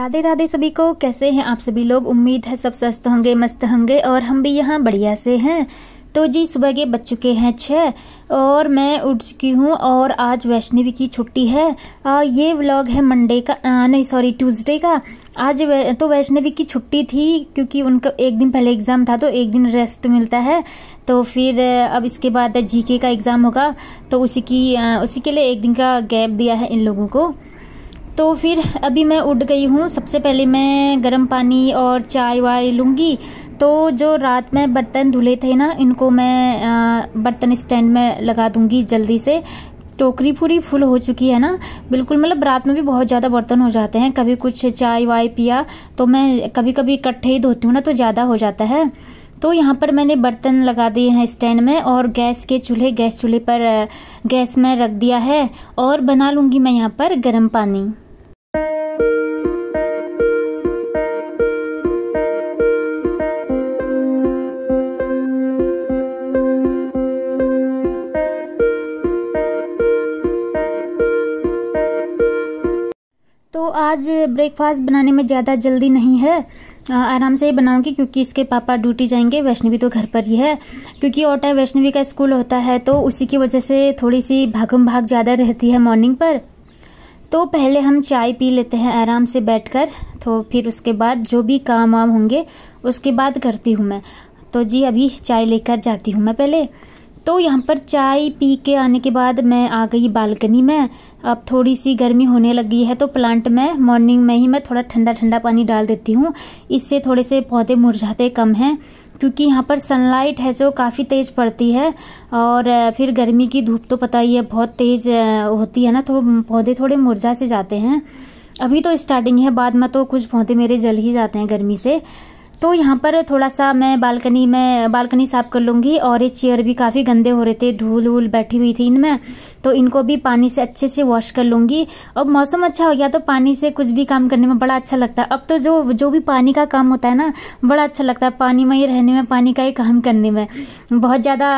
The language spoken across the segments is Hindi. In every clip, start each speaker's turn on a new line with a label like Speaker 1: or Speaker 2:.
Speaker 1: राधे राधे सभी को। कैसे हैं आप सभी लोग? उम्मीद है सब स्वस्थ होंगे, मस्त होंगे और हम भी यहाँ बढ़िया से हैं। तो जी सुबह के बज चुके हैं 6 और मैं उठ चुकी हूँ और आज वैष्णवी की छुट्टी है। ये व्लॉग है मंडे का, नहीं सॉरी ट्यूसडे का। आज तो वैष्णवी की छुट्टी थी क्योंकि उनका एक दिन पहले एग्ज़ाम था तो एक दिन रेस्ट मिलता है। तो फिर अब इसके बाद जीके का एग्ज़ाम होगा तो उसी के लिए एक दिन का गैप दिया है इन लोगों को। तो फिर अभी मैं उठ गई हूँ। सबसे पहले मैं गर्म पानी और चाय वाय लूँगी। तो जो रात में बर्तन धुले थे ना, इनको मैं बर्तन स्टैंड में लगा दूँगी जल्दी से। टोकरी पूरी फुल हो चुकी है ना, बिल्कुल। मतलब रात में भी बहुत ज़्यादा बर्तन हो जाते हैं, कभी कुछ चाय वाय पिया तो मैं कभी कभी इकट्ठे ही धोती हूँ ना, तो ज़्यादा हो जाता है। तो यहाँ पर मैंने बर्तन लगा दिए हैं स्टैंड में और गैस चूल्हे पर गैस में रख दिया है और बना लूँगी मैं यहाँ पर गर्म पानी। तो आज ब्रेकफास्ट बनाने में ज़्यादा जल्दी नहीं है, आराम से ही बनाऊंगी क्योंकि इसके पापा ड्यूटी जाएंगे। वैष्णवी तो घर पर ही है क्योंकि और टाइम वैष्णवी का स्कूल होता है, तो उसी की वजह से थोड़ी सी भागम भाग ज़्यादा रहती है मॉर्निंग पर। तो पहले हम चाय पी लेते हैं आराम से बैठकर, तो फिर उसके बाद जो भी काम वाम होंगे उसके बाद करती हूँ मैं। तो जी अभी चाय लेकर जाती हूँ मैं पहले। तो यहाँ पर चाय पी के आने के बाद मैं आ गई बालकनी में। अब थोड़ी सी गर्मी होने लगी है तो प्लांट में मॉर्निंग में ही मैं थोड़ा ठंडा ठंडा पानी डाल देती हूँ। इससे थोड़े से पौधे मुरझाते कम हैं क्योंकि यहाँ पर सनलाइट है जो काफ़ी तेज़ पड़ती है और फिर गर्मी की धूप तो पता ही है बहुत तेज़ होती है ना, तो पौधे थोड़े मुरझा से जाते हैं। अभी तो स्टार्टिंग है, बाद में तो कुछ पौधे मेरे जल ही जाते हैं गर्मी से। तो यहाँ पर थोड़ा सा मैं बालकनी साफ कर लूँगी। और ये चेयर भी काफ़ी गंदे हो रहे थे, धूल वूल बैठी हुई थी इनमें, तो इनको भी पानी से अच्छे से वॉश कर लूँगी। अब मौसम अच्छा हो गया तो पानी से कुछ भी काम करने में बड़ा अच्छा लगता है। अब तो जो भी पानी का काम होता है ना, बड़ा अच्छा लगता है पानी में ही रहने में, पानी का ही काम करने में। बहुत ज़्यादा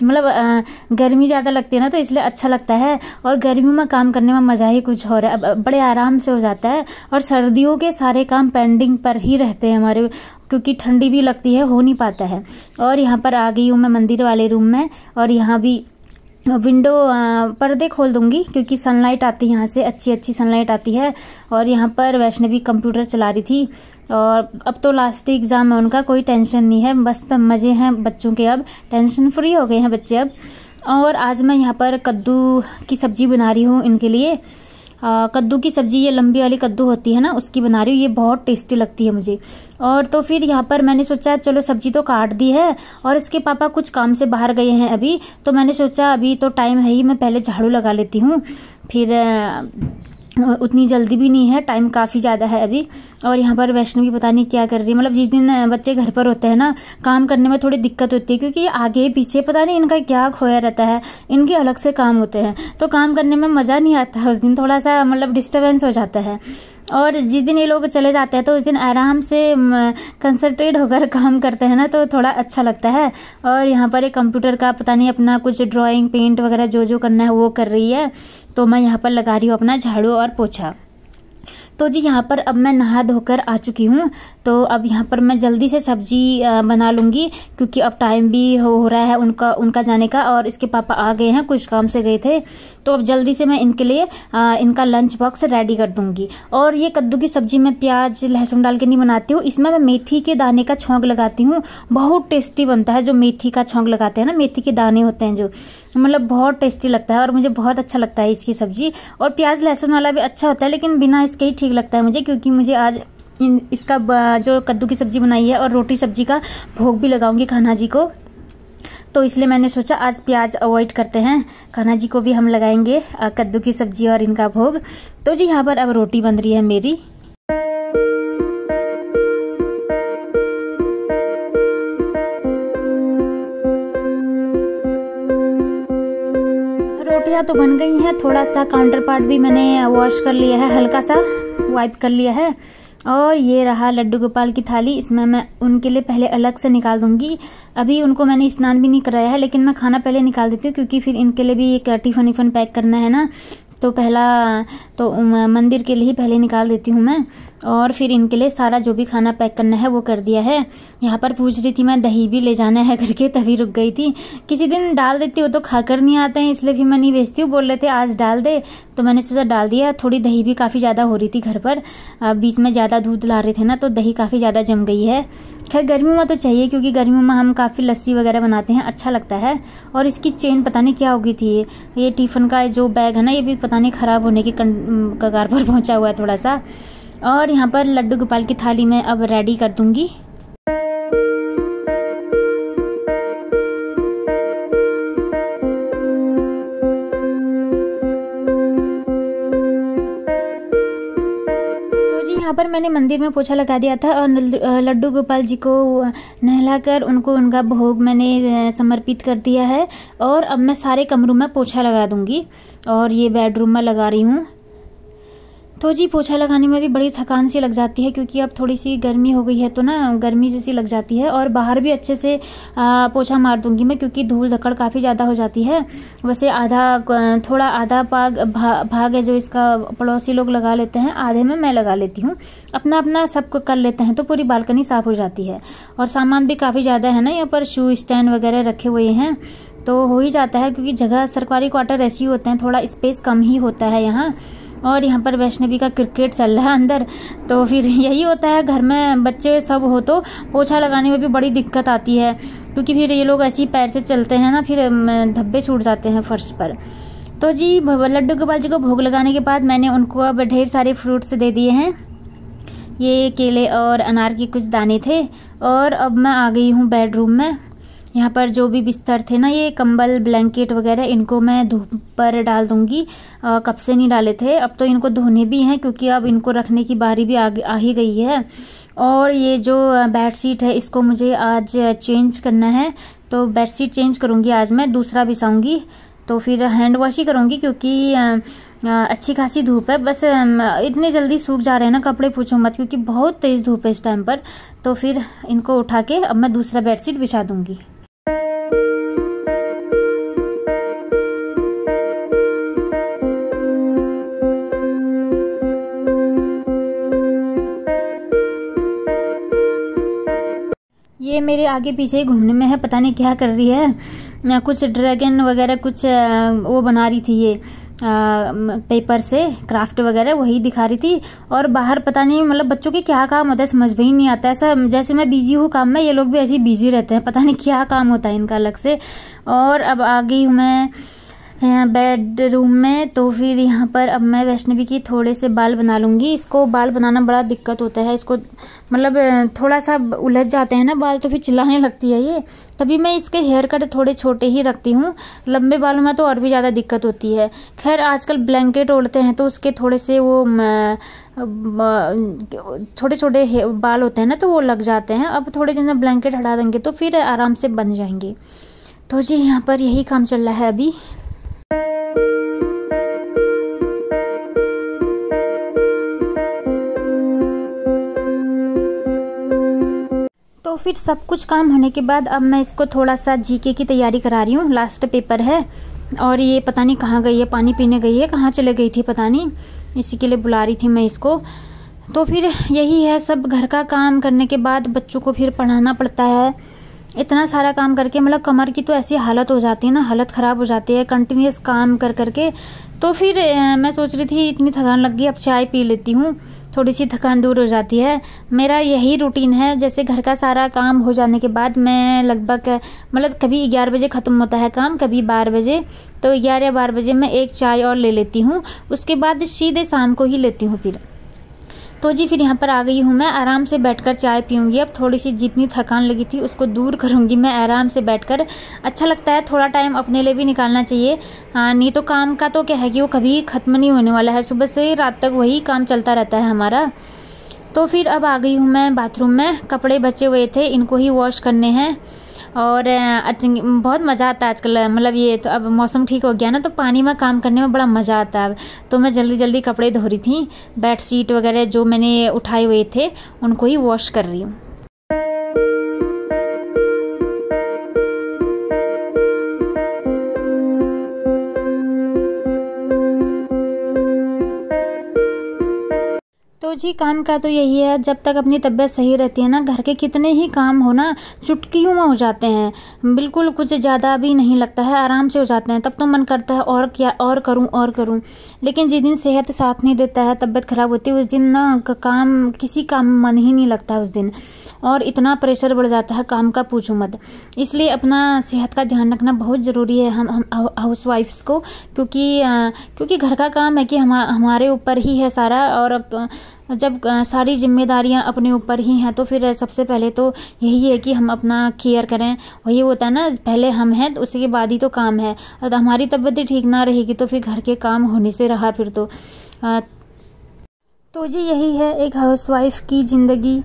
Speaker 1: मतलब गर्मी ज़्यादा लगती है ना, तो इसलिए अच्छा लगता है। और गर्मी में काम करने में मज़ा ही कुछ और है, अब बड़े आराम से हो जाता है। और सर्दियों के सारे काम पेंडिंग पर ही रहते हैं हमारे, क्योंकि ठंडी भी लगती है, हो नहीं पाता है। और यहाँ पर आ गई हूँ मैं मंदिर वाले रूम में और यहाँ भी विंडो पर्दे खोल दूंगी क्योंकि सनलाइट आती है यहाँ से, अच्छी सनलाइट आती है। और यहाँ पर वैष्णवी कंप्यूटर चला रही थी और अब तो लास्ट एग्ज़ाम है उनका, कोई टेंशन नहीं है, बस तब मज़े हैं बच्चों के, अब टेंशन फ्री हो गए हैं बच्चे अब। और आज मैं यहाँ पर कद्दू की सब्ज़ी बना रही हूँ इनके लिए। कद्दू की सब्ज़ी, ये लंबी वाली कद्दू होती है ना, उसकी बना रही हूँ। ये बहुत टेस्टी लगती है मुझे। और तो फिर यहाँ पर मैंने सोचा चलो सब्ज़ी तो काट दी है और इसके पापा कुछ काम से बाहर गए हैं अभी, तो मैंने सोचा अभी तो टाइम है ही, मैं पहले झाड़ू लगा लेती हूँ। फिर उतनी जल्दी भी नहीं है, टाइम काफ़ी ज़्यादा है अभी। और यहाँ पर वैष्णवी पता नहीं क्या कर रही है। मतलब जिस दिन बच्चे घर पर होते हैं ना, काम करने में थोड़ी दिक्कत होती है क्योंकि आगे पीछे पता नहीं इनका क्या खोया रहता है, इनके अलग से काम होते हैं तो काम करने में मज़ा नहीं आता है। उस दिन थोड़ा सा मतलब डिस्टर्बेंस हो जाता है। और जिस दिन ये लोग चले जाते हैं तो उस दिन आराम से कंसंट्रेट होकर काम करते हैं ना, तो थोड़ा अच्छा लगता है। और यहाँ पर एक कंप्यूटर का पता नहीं अपना कुछ ड्राइंग पेंट वगैरह जो करना है वो कर रही है, तो मैं यहाँ पर लगा रही हूँ अपना झाड़ू और पोछा। तो जी यहाँ पर अब मैं नहा धोकर आ चुकी हूँ, तो अब यहाँ पर मैं जल्दी से सब्जी बना लूँगी क्योंकि अब टाइम भी हो रहा है उनका जाने का। और इसके पापा आ गए हैं, कुछ काम से गए थे, तो अब जल्दी से मैं इनके लिए इनका लंच बॉक्स रेडी कर दूँगी। और ये कद्दू की सब्जी मैं प्याज लहसुन डाल के नहीं बनाती हूँ, इसमें मैं मेथी के दाने का छौंक लगाती हूँ। बहुत टेस्टी बनता है जो मेथी का छौंक लगाते हैं ना, मेथी के दाने होते हैं जो, मतलब बहुत टेस्टी लगता है और मुझे बहुत अच्छा लगता है इसकी सब्जी। और प्याज लहसुन वाला भी अच्छा होता है लेकिन बिना इसके ही ठीक लगता है मुझे, क्योंकि मुझे आज इसका जो कद्दू की सब्जी बनाई है और रोटी सब्जी का भोग भी लगाऊंगी कान्हा जी को, तो इसलिए मैंने सोचा आज प्याज अवॉइड करते हैं, कान्हा जी को भी हम लगाएंगे कद्दू की सब्जी और इनका भोग। तो जी यहाँ पर अब रोटी बन रही है मेरी। रोटियां तो बन गई हैं, थोड़ा सा काउंटर पार्ट भी मैंने वॉश कर लिया है, हल्का सा वाइप कर लिया है। और ये रहा लड्डू गोपाल की थाली, इसमें मैं उनके लिए पहले अलग से निकाल दूंगी। अभी उनको मैंने स्नान भी नहीं कराया है, लेकिन मैं खाना पहले निकाल देती हूँ क्योंकि फिर इनके लिए भी एक टिफिन पैक करना है ना, तो पहला तो मंदिर के लिए ही पहले निकाल देती हूँ मैं, और फिर इनके लिए सारा जो भी खाना पैक करना है वो कर दिया है। यहाँ पर पूछ रही थी मैं दही भी ले जाना है करके, तभी रुक गई थी। किसी दिन डाल देती हो तो खाकर नहीं आते हैं, इसलिए फिर मैं नहीं भेजती हूँ। बोल रहे थे आज डाल दे, तो मैंने सोचा डाल दिया। थोड़ी दही भी काफ़ी ज़्यादा हो रही थी घर पर, बीच में ज़्यादा दूध ला रहे थे ना, तो दही काफ़ी ज़्यादा जम गई है। खैर गर्मियों में तो चाहिए, क्योंकि गर्मियों में हम काफ़ी लस्सी वगैरह बनाते हैं, अच्छा लगता है। और इसकी चेन पता नहीं क्या हो गई थी, ये टिफ़िन का जो बैग है ना, ये भी पता नहीं ख़राब होने की कगार पर पहुंचा हुआ है थोड़ा सा। और यहाँ पर लड्डू गोपाल की थाली में अब रेडी कर दूंगी। यहाँ पर मैंने मंदिर में पोछा लगा दिया था और लड्डू गोपाल जी को नहलाकर उनको उनका भोग मैंने समर्पित कर दिया है। और अब मैं सारे कमरों में पोछा लगा दूंगी, और ये बेडरूम में लगा रही हूँ। तो जी पोछा लगाने में भी बड़ी थकान सी लग जाती है, क्योंकि अब थोड़ी सी गर्मी हो गई है तो ना गर्मी जैसी लग जाती है। और बाहर भी अच्छे से पोछा मार दूंगी मैं, क्योंकि धूल धक्कड़ काफ़ी ज़्यादा हो जाती है। वैसे आधा भाग है जो इसका पड़ोसी लोग लगा लेते हैं, आधे में मैं लगा लेती हूँ। अपना अपना सब कर लेते हैं तो पूरी बालकनी साफ़ हो जाती है। और सामान भी काफ़ी ज़्यादा है ना, यहाँ पर शू स्टैंड वगैरह रखे हुए हैं, तो हो ही जाता है। क्योंकि जगह सरकारी क्वार्टर ऐसे ही होते हैं, थोड़ा स्पेस कम ही होता है यहाँ। और यहाँ पर वैष्णवी का क्रिकेट चल रहा है अंदर, तो फिर यही होता है, घर में बच्चे सब हो तो पोछा लगाने में भी बड़ी दिक्कत आती है, क्योंकि फिर ये लोग ऐसे ही पैर से चलते हैं ना, फिर धब्बे छूट जाते हैं फर्श पर। तो जी लड्डू गोपाल जी को भोग लगाने के बाद मैंने उनको अब ढेर सारे फ्रूट्स दे दिए हैं। ये केले और अनार के कुछ दाने थे। और अब मैं आ गई हूँ बेडरूम में। यहाँ पर जो भी बिस्तर थे ना, ये कंबल ब्लैंकेट वगैरह, इनको मैं धूप पर डाल दूंगी। कब से नहीं डाले थे, अब तो इनको धोने भी हैं, क्योंकि अब इनको रखने की बारी भी आ ही गई है। और ये जो बेडशीट है इसको मुझे आज चेंज करना है, तो बेडशीट चेंज करूँगी आज मैं, दूसरा बिछाऊँगी। तो फिर हैंड वॉश ही करूँगी, क्योंकि अच्छी खासी धूप है। बस इतने जल्दी सूख जा रहे हैं ना कपड़े, पूछो मत, क्योंकि बहुत तेज़ धूप है इस टाइम पर। तो फिर इनको उठा के अब मैं दूसरा बेडशीट बिछा दूँगी। ये मेरे आगे पीछे ही घूमने में है, पता नहीं क्या कर रही है। कुछ ड्रैगन वगैरह कुछ वो बना रही थी, ये पेपर से क्राफ्ट वगैरह वही दिखा रही थी। और बाहर पता नहीं, मतलब बच्चों के क्या काम होता है समझ में ही नहीं आता। ऐसा जैसे मैं बिजी हूँ काम में, ये लोग भी ऐसे ही बिजी रहते हैं, पता नहीं क्या काम होता है इनका अलग से। और अब आ गई हूँ मैं बेडरूम में। तो फिर यहाँ पर अब मैं वैष्णवी की थोड़े से बाल बना लूँगी। इसको बाल बनाना बड़ा दिक्कत होता है, इसको मतलब थोड़ा सा उलझ जाते हैं ना बाल, तो फिर चिल्लाने लगती है ये। तभी मैं इसके हेयर कट थोड़े छोटे ही रखती हूँ, लंबे बालों में तो और भी ज़्यादा दिक्कत होती है। खैर आजकल ब्लैंकेट ओढ़ते हैं तो उसके थोड़े से वो छोटे छोटे बाल होते हैं ना, तो वो लग जाते हैं। अब थोड़े दिन में ब्लैंकेट हटा देंगे तो फिर आराम से बन जाएंगे। तो जी यहाँ पर यही काम चल रहा है अभी। तो फिर सब कुछ काम होने के बाद अब मैं इसको थोड़ा सा जीके की तैयारी करा रही हूँ। लास्ट पेपर है, और ये पता नहीं कहाँ गई है, पानी पीने गई है, कहाँ चले गई थी पता नहीं, इसी के लिए बुला रही थी मैं इसको। तो फिर यही है सब, घर का काम करने के बाद बच्चों को फिर पढ़ाना पड़ता है। इतना सारा काम करके मतलब कमर की तो ऐसी हालत हो जाती है ना, हालत ख़राब हो जाती है कंटिन्यूस काम कर करके। तो फिर मैं सोच रही थी इतनी थकान लग गई, अब चाय पी लेती हूँ, थोड़ी सी थकान दूर हो जाती है। मेरा यही रूटीन है, जैसे घर का सारा काम हो जाने के बाद मैं लगभग मतलब कभी 11 बजे ख़त्म होता है काम, कभी 12 बजे, तो 11 या 12 बजे मैं एक चाय और ले लेती हूँ। उसके बाद सीधे शाम को ही लेती हूँ फिर। तो जी फिर यहाँ पर आ गई हूँ मैं, आराम से बैठकर चाय पीऊँगी। अब थोड़ी सी जितनी थकान लगी थी उसको दूर करूँगी मैं आराम से बैठकर। अच्छा लगता है, थोड़ा टाइम अपने लिए भी निकालना चाहिए। नहीं तो काम का तो क्या है कि वो कभी ख़त्म नहीं होने वाला है, सुबह से रात तक वही काम चलता रहता है हमारा। तो फिर अब आ गई हूँ मैं बाथरूम में, कपड़े बचे हुए थे इनको ही वॉश करने हैं। और बहुत मज़ा आता है आजकल, मतलब ये तो अब मौसम ठीक हो गया ना, तो पानी में काम करने में बड़ा मज़ा आता है। तो मैं जल्दी जल्दी कपड़े धो रही थी, बेडशीट वगैरह जो मैंने उठाए हुए थे उनको ही वॉश कर रही हूँ। तो जी काम का तो यही है, जब तक अपनी तबीयत सही रहती है ना, घर के कितने ही काम हो ना चुटकियों में हो जाते हैं, बिल्कुल कुछ ज़्यादा भी नहीं लगता है, आराम से हो जाते हैं। तब तो मन करता है और क्या और करूं। लेकिन जिस दिन सेहत साथ नहीं देता है, तबीयत खराब होती है, उस दिन ना काम किसी काम में मन ही नहीं लगता उस दिन, और इतना प्रेशर बढ़ जाता है काम का, पूछो मत। इसलिए अपना सेहत का ध्यान रखना बहुत ज़रूरी है हम हाउस वाइफ्स को, क्योंकि घर का काम है कि हमारे ऊपर ही है सारा, और जब सारी जिम्मेदारियां अपने ऊपर ही हैं तो फिर सबसे पहले तो यही है कि हम अपना केयर करें। वही होता है ना, पहले हम हैं तो उसके बाद ही तो काम है। और हमारी तबीयत ही ठीक ना रहेगी तो फिर घर के काम होने से रहा फिर तो जी यही है एक हाउसवाइफ की ज़िंदगी।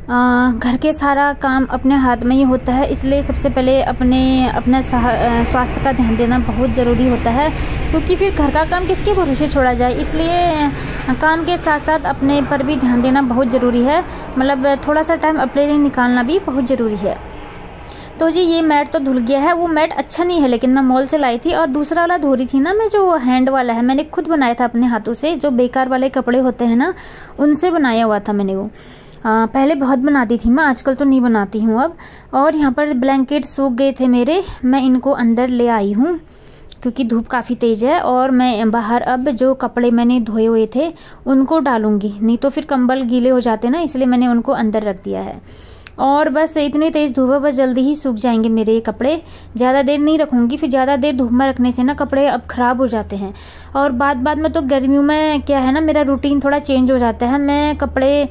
Speaker 1: घर के सारा काम अपने हाथ में ही होता है, इसलिए सबसे पहले अपने स्वास्थ्य का ध्यान देना बहुत ज़रूरी होता है, क्योंकि फिर घर का काम किसके भरोसे छोड़ा जाए। इसलिए काम के साथ साथ अपने पर भी ध्यान देना बहुत ज़रूरी है, मतलब थोड़ा सा टाइम अपने लिए निकालना भी बहुत ज़रूरी है। तो जी ये मैट तो धुल गया है, वो मैट अच्छा नहीं है लेकिन मैं मॉल से लाई थी, और दूसरा वाला धो रही थी ना मैं, जो हैंड वाला है मैंने खुद बनाया था अपने हाथों से, जो बेकार वाले कपड़े होते हैं ना उनसे बनाया हुआ था मैंने वो। पहले बहुत बनाती थी मैं, आजकल तो नहीं बनाती हूँ अब। और यहाँ पर ब्लैंकेट सूख गए थे मेरे, मैं इनको अंदर ले आई हूँ क्योंकि धूप काफ़ी तेज़ है, और मैं बाहर अब जो कपड़े मैंने धोए हुए थे उनको डालूंगी, नहीं तो फिर कंबल गीले हो जाते ना, इसलिए मैंने उनको अंदर रख दिया है। और बस इतनी तेज़ धूप है, बस जल्दी ही सूख जाएंगे मेरे ये कपड़े, ज़्यादा देर नहीं रखूँगी, फिर ज़्यादा देर धूप में रखने से ना कपड़े अब ख़राब हो जाते हैं। और बाद में तो गर्मियों में क्या है ना, मेरा रूटीन थोड़ा चेंज हो जाता है, मैं कपड़े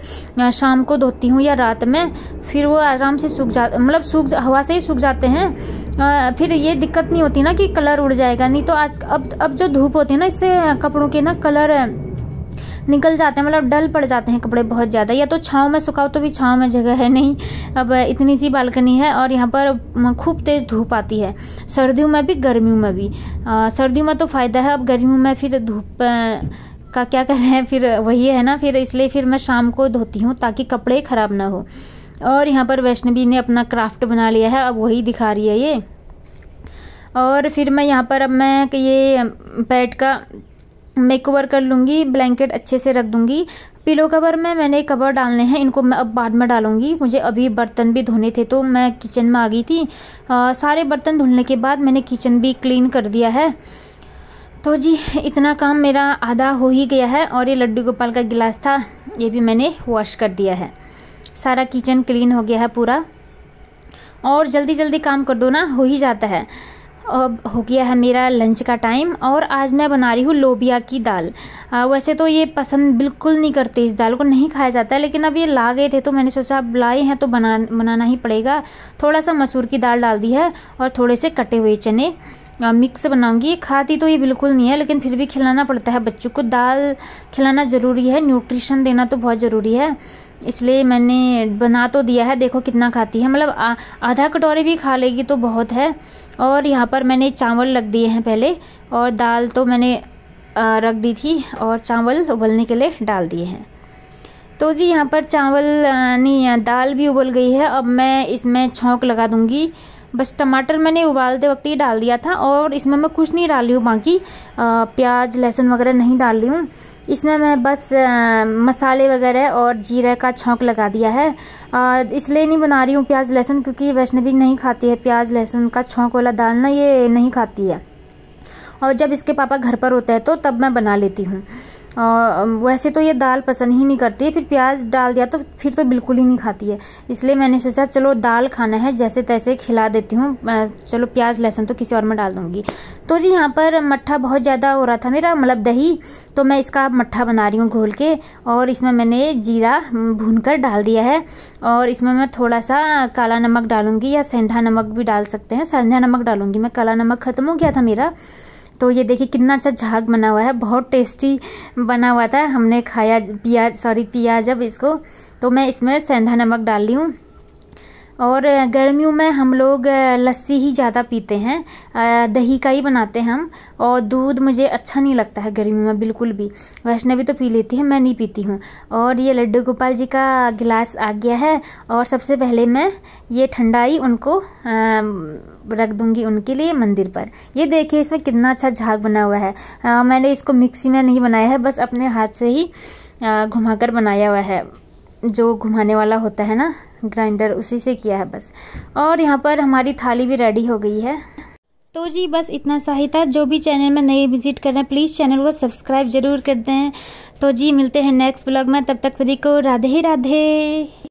Speaker 1: शाम को धोती हूँ या रात में, फिर वो आराम से सूख जा मतलब हवा से ही सूख जाते हैं। फिर ये दिक्कत नहीं होती ना कि कलर उड़ जाएगा, नहीं तो अब जो धूप होती है ना, इससे कपड़ों के ना कलर निकल जाते हैं, मतलब डल पड़ जाते हैं कपड़े बहुत ज़्यादा। या तो छाँव में सुखाओ, तो भी छाँव में जगह है नहीं, अब इतनी सी बालकनी है और यहाँ पर खूब तेज़ धूप आती है, सर्दियों में भी गर्मियों में भी। सर्दियों में तो फ़ायदा है, अब गर्मियों में फिर धूप का क्या करें, फिर वही है ना, फिर इसलिए फिर मैं शाम को धोती हूँ ताकि कपड़े ख़राब ना हो। और यहाँ पर वैष्णवी ने अपना क्राफ्ट बना लिया है, अब वही दिखा रही है ये। और फिर मैं यहाँ पर अब मैं ये बेड का मेकओवर कर लूँगी, ब्लैंकेट अच्छे से रख दूँगी। पिलो कवर में मैंने कवर डालने हैं, इनको मैं अब बाद में डालूँगी। मुझे अभी बर्तन भी धोने थे तो मैं किचन में आ गई थी। सारे बर्तन धुलने के बाद मैंने किचन भी क्लीन कर दिया है। तो जी इतना काम मेरा आधा हो ही गया है। और ये लड्डू गोपाल का गिलास था, ये भी मैंने वॉश कर दिया है। सारा किचन क्लीन हो गया है पूरा। और जल्दी जल्दी काम कर दो ना, हो ही जाता है। अब हो गया है मेरा लंच का टाइम, और आज मैं बना रही हूँ लोबिया की दाल। वैसे तो ये पसंद बिल्कुल नहीं करते, इस दाल को नहीं खाया जाता है, लेकिन अब ये ला गए थे तो मैंने सोचा अब लाए हैं तो बनाना ही पड़ेगा। थोड़ा सा मसूर की दाल डाल दी है और थोड़े से कटे हुए चने मिक्स बनाऊंगी। खाती तो ये बिल्कुल नहीं है, लेकिन फिर भी खिलाना पड़ता है बच्चों को, दाल खिलाना ज़रूरी है, न्यूट्रिशन देना तो बहुत ज़रूरी है, इसलिए मैंने बना तो दिया है। देखो कितना खाती है, मतलब आधा कटोरी भी खा लेगी तो बहुत है। और यहाँ पर मैंने चावल रख दिए हैं पहले, और दाल तो मैंने रख दी थी, और चावल उबलने के लिए डाल दिए हैं। तो जी यहाँ पर दाल भी उबल गई है। अब मैं इसमें छौंक लगा दूँगी। बस टमाटर मैंने उबालते वक्त ही डाल दिया था, और इसमें मैं कुछ नहीं डाल रही हूँ, बाकी प्याज लहसुन वगैरह नहीं डाल रही हूँ। इसमें मैं बस मसाले वगैरह और जीरे का छौंक लगा दिया है। इसलिए नहीं बना रही हूँ प्याज लहसुन, क्योंकि वैष्णवी नहीं खाती है प्याज लहसुन का छौंक वाला दाल ना, ये नहीं खाती है। और जब इसके पापा घर पर होते हैं तो तब मैं बना लेती हूँ। वैसे तो ये दाल पसंद ही नहीं करती है, फिर प्याज डाल दिया तो फिर तो बिल्कुल ही नहीं खाती है। इसलिए मैंने सोचा चलो दाल खाना है, जैसे तैसे खिला देती हूँ, चलो प्याज लहसुन तो किसी और में डाल दूँगी। तो जी यहाँ पर मट्ठा बहुत ज़्यादा हो रहा था मेरा, मतलब दही, तो मैं इसका मट्ठा बना रही हूँ घोल के। और इसमें मैंने जीरा भूनकर डाल दिया है, और इसमें मैं थोड़ा सा काला नमक डालूँगी, या सेंधा नमक भी डाल सकते हैं, सेंधा नमक डालूँगी मैं, काला नमक ख़त्म हो गया था मेरा। तो ये देखिए कितना अच्छा झाग बना हुआ है, बहुत टेस्टी बना हुआ था, हमने खाया पिया जब इसको। तो मैं इसमें सेंधा नमक डाल ली हूँ। और गर्मियों में हम लोग लस्सी ही ज़्यादा पीते हैं, दही का ही बनाते हैं हम। और दूध मुझे अच्छा नहीं लगता है गर्मियों में बिल्कुल भी, वैष्णवी तो पी लेती है, मैं नहीं पीती हूँ। और ये लड्डू गोपाल जी का गिलास आ गया है, और सबसे पहले मैं ये ठंडाई उनको रख दूंगी उनके लिए मंदिर पर। ये देखिए इसमें कितना अच्छा झाग बना हुआ है। मैंने इसको मिक्सी में नहीं बनाया है, बस अपने हाथ से ही घुमाकर बनाया हुआ है, जो घुमाने वाला होता है ना ग्राइंडर, उसी से किया है बस। और यहाँ पर हमारी थाली भी रेडी हो गई है। तो जी बस इतना सा ही था। जो भी चैनल में नए विजिट कर रहे हैं प्लीज़ चैनल को सब्सक्राइब जरूर कर दें। तो जी मिलते हैं नेक्स्ट ब्लॉग में, तब तक सभी को राधे राधे।